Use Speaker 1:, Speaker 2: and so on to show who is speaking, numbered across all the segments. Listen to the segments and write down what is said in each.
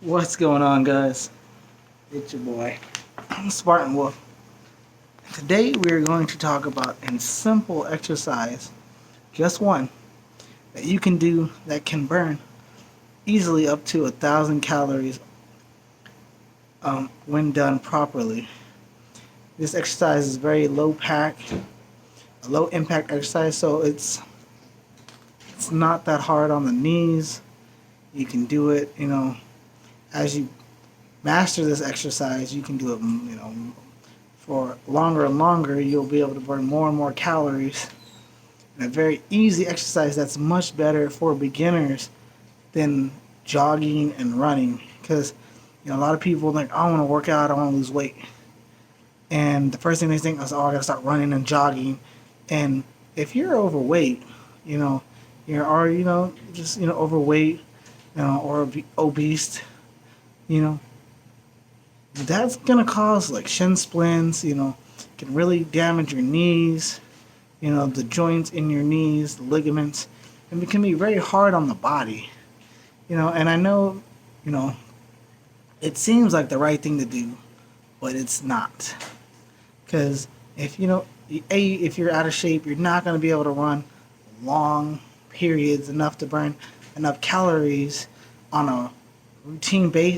Speaker 1: What's going on, guys? It's your boy, Spartan Wolf. Today we're going to talk about a simple exercise, just one, that you can do that can burn easily up to 1,000 calories when done properly. This exercise is very low pack, a low impact exercise, so it's not that hard on the knees. You can do it, as you master this exercise, you can do it, for longer and longer. You'll be able to burn more and more calories. And a very easy exercise that's much better for beginners than jogging and running. Because a lot of people think, I want to work out, I want to lose weight. And the first thing they think is, oh, I got to start running and jogging. And if you're overweight, you're already, just, overweight, or obese, you know, that's gonna cause like shin splints, can really damage your knees, the joints in your knees, the ligaments, and it can be very hard on the body, and I know, you know, it seems like the right thing to do, but it's not. Because if you're out of shape, you're not gonna be able to run long periods enough to burn enough calories on a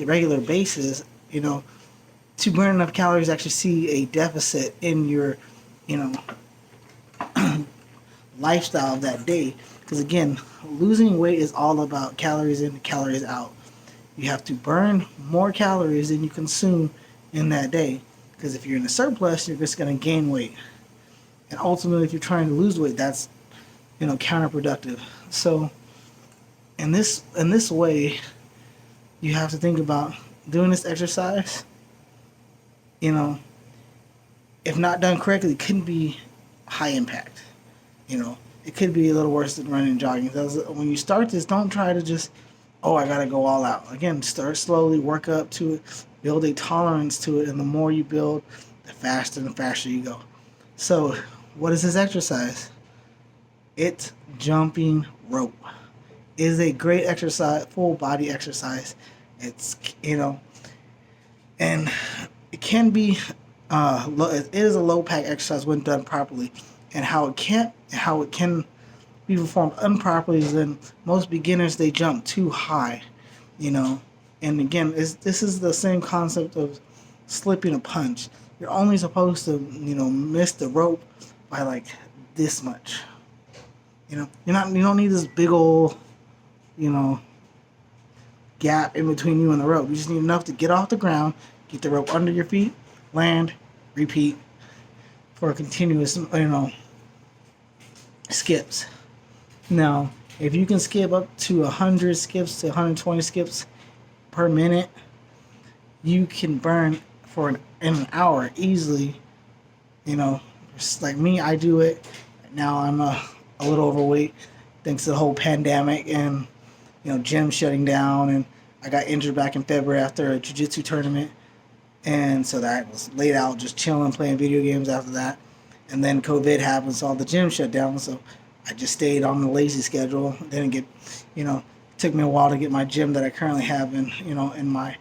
Speaker 1: regular basis, to burn enough calories to actually see a deficit in your, you know, lifestyle that day. Because again, losing weight is all about calories in, calories out. You have to burn more calories than you consume in that day. Because if you're in a surplus, you're just going to gain weight. And ultimately, if you're trying to lose weight, that's counterproductive. So, in this way, you have to think about doing this exercise. You know, if not done correctly, it couldn't be high impact. It could be a little worse than running and jogging. When you start this, don't try to just, oh, I gotta go all out. Again, start slowly, work up to it, build a tolerance to it, and the more you build, the faster and faster you go. So, what is this exercise? It's jumping rope. It is a great exercise, full body exercise. It's and it can be it is a low pack exercise when done properly, and how it can be performed improperly is when most beginners they jump too high, and again this is the same concept of slipping a punch. You're only supposed to miss the rope by like this much. You don't need this big old you know gap in between you and the rope. You just need enough to get off the ground, get the rope under your feet, land, repeat for a continuous, skips. Now, if you can skip up to 100 skips to 120 skips per minute, you can burn in an hour easily. Just like me, I do it. Now I'm a little overweight thanks to the whole pandemic and gym shutting down, and I got injured back in February after a jiu-jitsu tournament, and so that was laid out just chilling, playing video games after that. And then COVID happened, so all the gym shut down, so I just stayed on the lazy schedule. Didn't get, it took me a while to get my gym that I currently have in my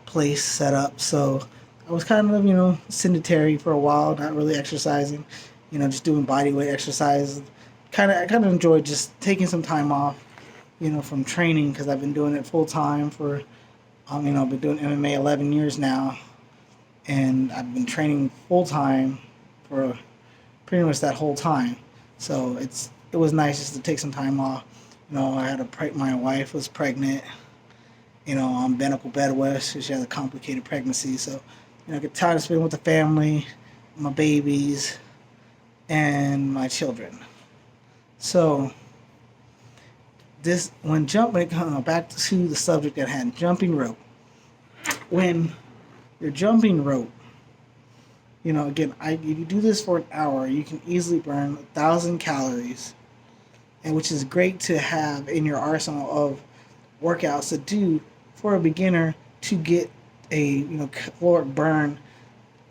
Speaker 1: place set up. So I was kind of, sedentary for a while, not really exercising, just doing body weight exercise. I kind of enjoyed just taking some time off, from training because I've been doing it full time for, I've been doing MMA 11 years now, and I've been training full time for pretty much that whole time. So it was nice just to take some time off. I had my wife was pregnant, on medical bed rest. So she had a complicated pregnancy. So, I get time to spend with the family, my babies, and my children. So back to the subject at hand, jumping rope. When you're jumping rope, again, if you do this for an hour, you can easily burn 1,000 calories, and which is great to have in your arsenal of workouts to do for a beginner to get a caloric burn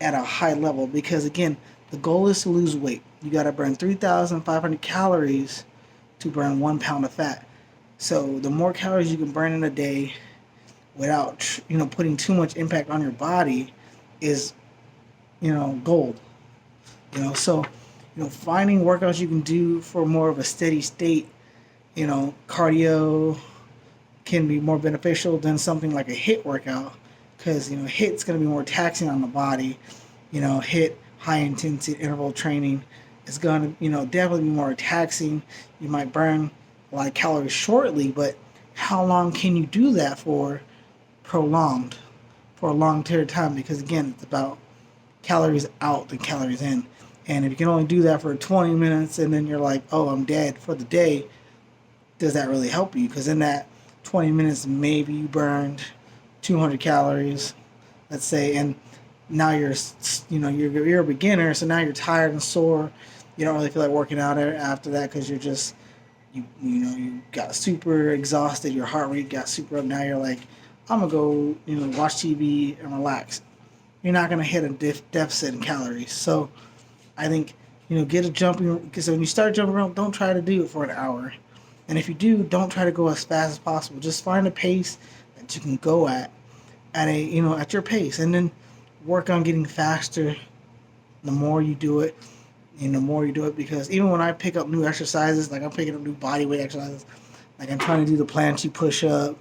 Speaker 1: at a high level. Because again, the goal is to lose weight. You got to burn 3,500 calories to burn 1 pound of fat. So the more calories you can burn in a day, without putting too much impact on your body is gold. So finding workouts you can do for more of a steady state, cardio can be more beneficial than something like a HIIT workout, because HIIT's going to be more taxing on the body. HIIT, high intensity interval training, is going to definitely be more taxing. You might burn a lot of calories shortly, but how long can you do that for prolonged, for a long period of time? Because again, it's about calories out than calories in. And if you can only do that for 20 minutes and then you're like, oh, I'm dead for the day, does that really help you? Because in that 20 minutes, maybe you burned 200 calories, let's say, and now you're a beginner, so now you're tired and sore. You don't really feel like working out after that because you're just you got super exhausted. Your heart rate got super up. Now you're like, I'm gonna go watch TV and relax. You're not gonna hit a deficit in calories. So I think get a jumping. Because when you start jumping rope, don't try to do it for an hour. And if you do, don't try to go as fast as possible. Just find a pace that you can go at at your pace, and then work on getting faster. The more you do it, because even when I pick up new exercises, like I'm picking up new body weight exercises, like I'm trying to do the planche push up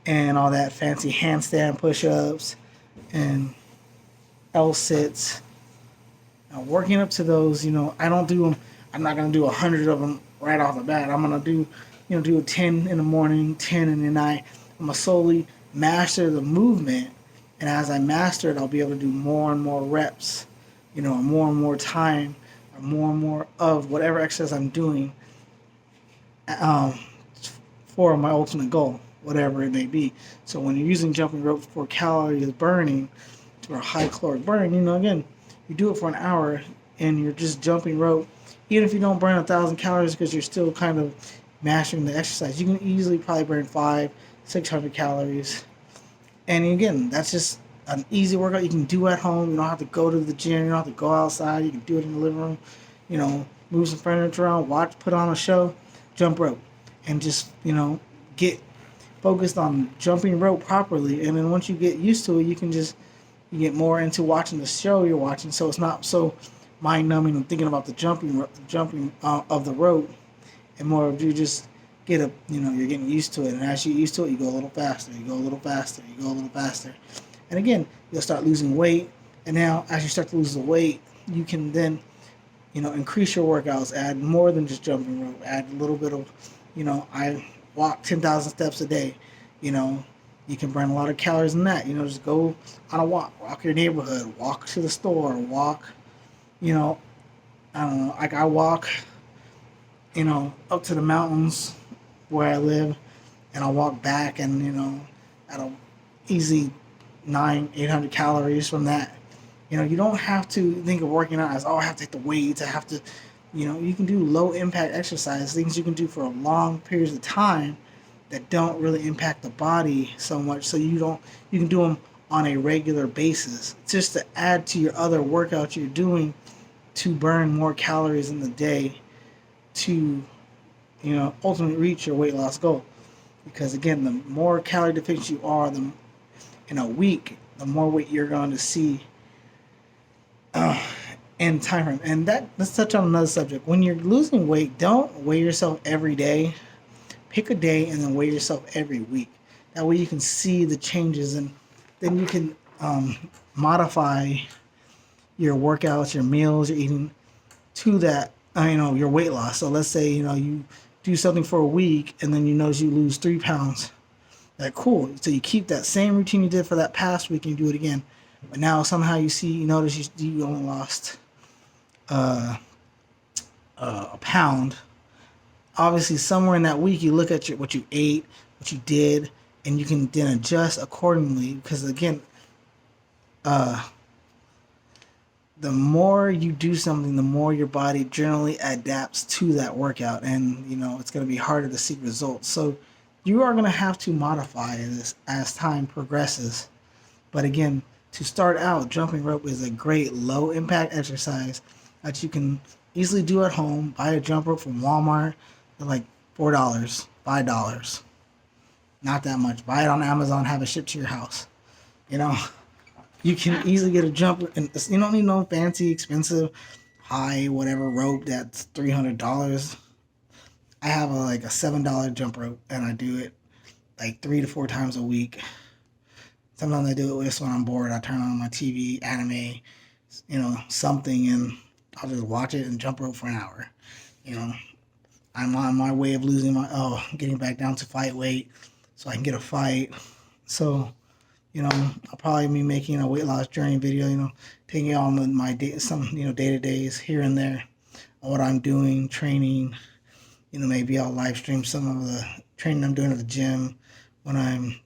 Speaker 1: and all that fancy handstand push ups and L sits. Now, working up to those, I don't do them. I'm not gonna do 100 of them right off the bat. I'm gonna do 10 in the morning, 10 in the night. I'm gonna slowly master the movement, and as I master it, I'll be able to do more and more reps, more and more time, or more and more of whatever exercise I'm doing, um, for my ultimate goal, whatever it may be. So when you're using jumping rope for calories burning, or high caloric burn, again, you do it for an hour, and you're just jumping rope. Even if you don't burn 1,000 calories, because you're still kind of mastering the exercise, you can easily probably burn 500-600 calories. And again, that's just an easy workout you can do at home. You don't have to go to the gym. You don't have to go outside. You can do it in the living room. Move some furniture around, put on a show, jump rope, and just get focused on jumping rope properly. And then once you get used to it, you get more into watching the show you're watching. So it's not so mind numbing and thinking about the jumping of the rope, and more of you just you're getting used to it. And as you get used to it, you go a little faster, you go a little faster, you go a little faster. And again, you'll start losing weight. And now as you start to lose the weight, you can then, increase your workouts, add more than just jumping rope, add a little bit of, I walk 10,000 steps a day. You can burn a lot of calories in that. Just go on a walk your neighborhood, walk to the store, walk, I don't know, like I walk, up to the mountains where I live, and I'll walk back, and at a easy 800 calories from that. You don't have to think of working out as, I have to take the weights, I have to, you can do low impact exercise, things you can do for long periods of time that don't really impact the body so much, so you can do them on a regular basis, just to add to your other workouts you're doing to burn more calories in the day to ultimately reach your weight loss goal. Because again, the more calorie deficient you are, in a week, the more weight you're going to see in time frame. And let's touch on another subject. When you're losing weight, don't weigh yourself every day. Pick a day and then weigh yourself every week. That way you can see the changes, and then you can modify your workouts, your meals, your eating to that, your weight loss. So let's say, you do something for a week and then you notice you lose 3 pounds. Cool. So you keep that same routine you did for that past week and you do it again. But now somehow you notice you only lost a pound. Obviously, somewhere in that week, you look at what you ate, what you did, and you can then adjust accordingly. Because again, the more you do something, the more your body generally adapts to that workout, and it's going to be harder to see results. So you are going to have to modify this as time progresses. But again, to start out, jumping rope is a great low impact exercise that you can easily do at home. Buy a jump rope from Walmart. They're like $4, $5. Not that much. Buy it on Amazon, have it shipped to your house. You know, you can easily get a jump, and you don't need no fancy, expensive, high whatever rope that's $300. I have like a $7 jump rope, and I do it like 3 to 4 times a week. Sometimes I do it just when I'm bored. I turn on my TV, anime, something, and I'll just watch it and jump rope for an hour. You know, I'm on my way of getting back down to fight weight so I can get a fight. So, I'll probably be making a weight loss journey video, taking on my day-to-days here and there on what I'm doing, training. Maybe I'll live stream some of the training I'm doing at the gym when I'm,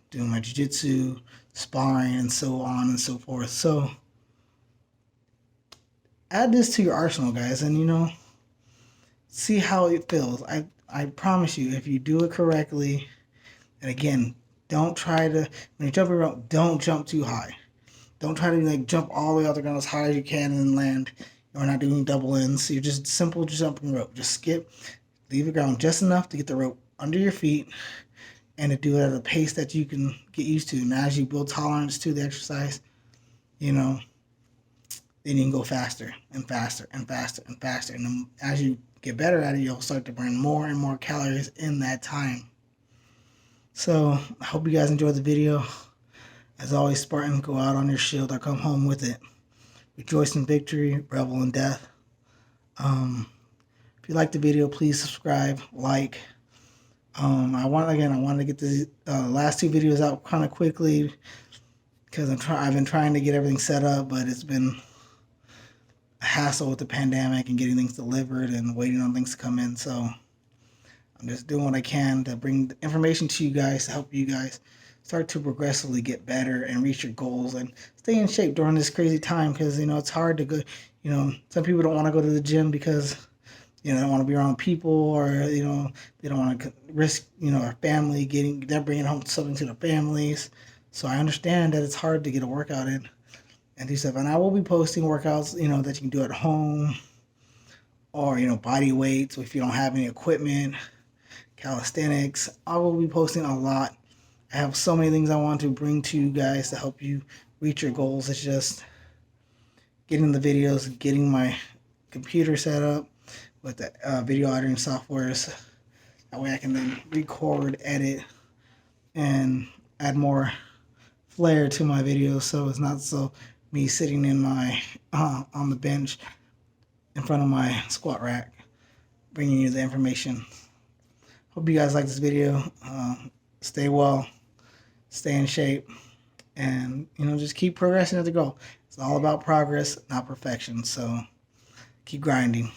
Speaker 1: doing my jiu-jitsu, sparring, and so on and so forth. So, add this to your arsenal, guys, and, see how it feels. I promise you, if you do it correctly, and again, don't try to, when you jump around, don't jump too high. Don't try to jump all the way off the ground as high as you can and then land. You're not doing double ends. You're just simple jumping rope. Just skip, leave the ground just enough to get the rope under your feet and to do it at a pace that you can get used to. And as you build tolerance to the exercise, then you can go faster and faster and faster and faster. And then as you get better at it, you'll start to burn more and more calories in that time. So I hope you guys enjoyed the video. As always, Spartan, go out on your shield. I come home with it. Rejoice in victory, revel in death. If you like the video, please subscribe, like. I wanted to get the last 2 videos out kind of quickly because I've been trying to get everything set up, but it's been a hassle with the pandemic and getting things delivered and waiting on things to come in. So I'm just doing what I can to bring the information to you guys to help you guys start to progressively get better and reach your goals and stay in shape during this crazy time because, it's hard to go, some people don't want to go to the gym because, they don't want to be around people or, they don't want to risk, their family they're bringing home something to their families. So I understand that it's hard to get a workout in and do stuff. And I will be posting workouts, that you can do at home or, body weights if you don't have any equipment. Calisthenics. I will be posting a lot. I have so many things I want to bring to you guys to help you reach your goals. It's just getting the videos, getting my computer set up with the video editing softwares. That way I can then record, edit, and add more flair to my videos so it's not so me sitting in my on the bench in front of my squat rack bringing you the information. Hope you guys like this video. Stay well, stay in shape, and just keep progressing at the goal. It's all about progress, not perfection. So keep grinding.